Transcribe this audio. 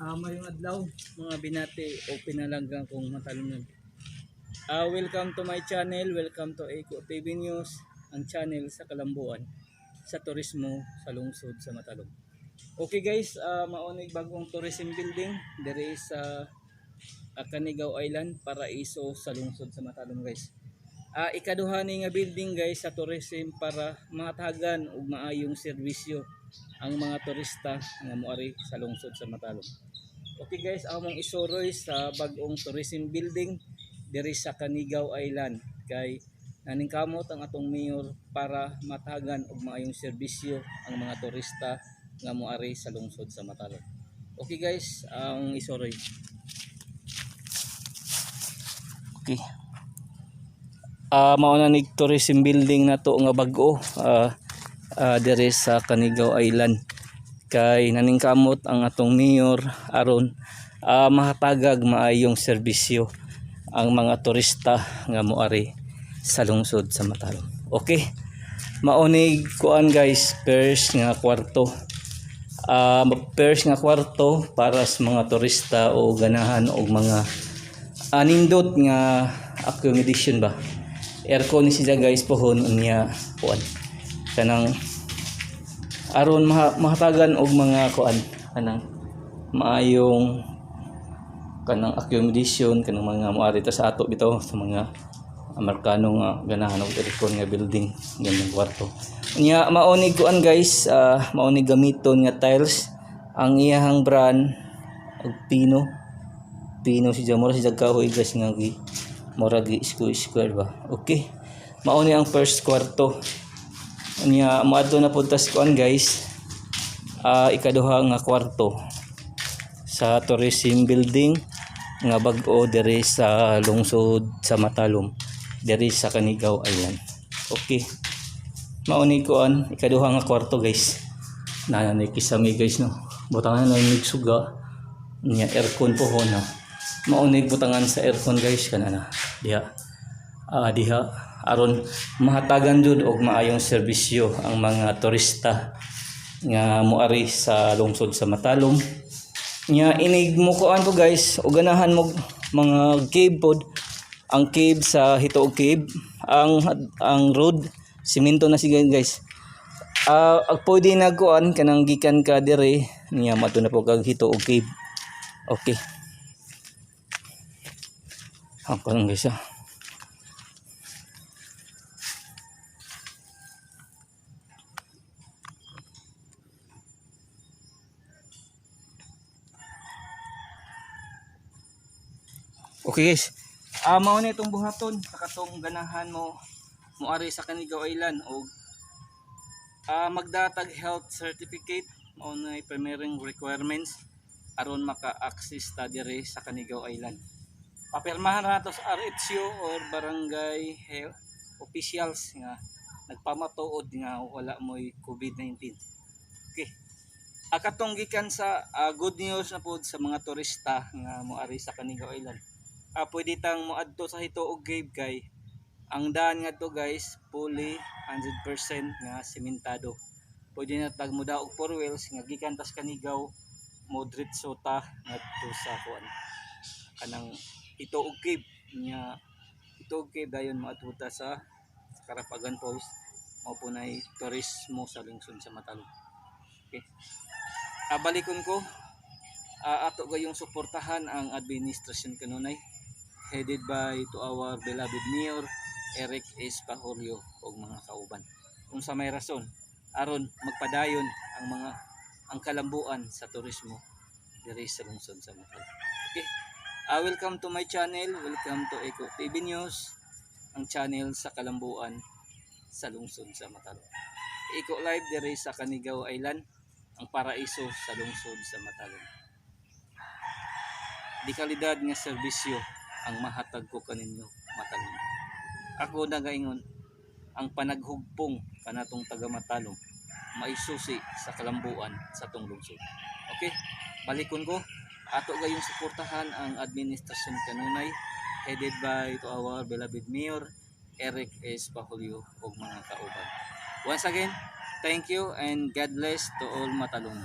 Mayong adlaw mga binati o pinalanggang kong matalungan. Welcome to my channel, welcome to Eco TV News, ang channel sa kalambuan sa turismo sa lungsod sa Matalom. Okay guys, maonig bagong tourism building dire sa Canigaw Island, Paraiso sa lungsod sa Matalom guys. Ikaduha ni nga building guys sa tourism para matahagan og maayong serbisyo ang mga turista nga moari sa lungsod sa Matalom. Okay guys, among isuroy sa bagong tourism building diri sa Canigaw Island kay naningkamot ang atong mayor para matahagan og maayong serbisyo ang mga turista nga moari sa lungsod sa Matalom. Okay guys, ang isuroy. Okay. Mao na nig tourism building na to nga bag-o diri sa Canigaw Island kay naningkamot ang atong mayor aron mahatagag maayong serbisyo ang mga turista nga moari sa lungsod sa Matalom. Okay, maonig kuan guys, first nga kwarto, first nga kwarto para sa mga turista o ganahan og mga nindot nga accommodation ba, aircon ni siya guys, pohon unya kuan kanang aron mahatagan og mga kuan kanang maayong kanang accommodation kanang mga moari ta sa ato bitaw sa mga Amerikano nga ganahan og aircon nga building ganang kwarto. Nya maonig kuan guys, maonig gamiton nga tiles ang iyahang brand og pino si Jamora si kahoy guys nga gi mura gi square ba. Okay, mauni ang first kwarto. Nya moadto na pud tas kuan guys, ikaduha nga kwarto sa tourism building nga bag-o diri sa lungsod sa Matalom diri sa Canigaw Island. Okay, mauni kuan ikaduha nga kwarto guys, nanay kisame guys no, butangan na nig suga nya aircon pohon no, mauni butangan sa aircon guys kanana diha aron mahatagan jud og maayong serbisyo ang mga turista nga moari sa lungsod sa Matalom. Nya inig mo kuan ko guys, og ganahan mo mga cave pod, ang cave sa Hitoog Cave, ang road simento na siya guys. Pwede na kuan kanang gikan ka dire nya mato na po kag Hitoog Cave. Okay, ang guys okay guys, mao ni itong buhaton sa katong ganahan mo moari sa Canigaw Island og magdatag health certificate, mao na primary requirements aron maka-access ta dire sa Canigaw Island. Papirmahan na to sa RHU or barangay health officials nga nagpamatuod nga wala mo'y COVID-19. Okay, katong gikan sa good news na pod sa mga turista nga moari sa Canigaw Island. Pwede tang moadto sa Hitoog Cave kay ang daan nga to guys fully 100% nga sementado. Pwede na tag mo daog 4 wheels nga gikan tas Canigaw mo diretso ta ngadto sa kuan kanang Hitoog Cave nya Hitoog Cave dayon moadto ta sa Karapagan Falls, mao punay turismo sa lungsod sa Matalom. Okay, balikon ko ato gayong suportahan ang administrasyon kanunay headed by to our beloved Mayor Eric S. Pahoryo ug mga kauban unsa may rason aron magpadayon ang kalambuan sa turismo diri sa lungsod sa Matalom. Okay, welcome to my channel, welcome to Eco TV News, ang channel sa kalambuan sa lungsod sa Matalom. Eco live diri sa Canigaw Island, ang paraiso sa lungsod sa Matalom. Di kalidad nga serbisyo ang mahatag ko kaninyo Matalom. Ako nagaingon ang panaghugpong kanatong taga Matalom maisusi sa kalambuan sa tong lungsod. Okay, balikon ko ato gayong suportahan ang administrasyon kanunay headed by to our beloved Mayor Eric S. Pahoryo ug mga kauban. Once again, thank you and God bless to all Matalom.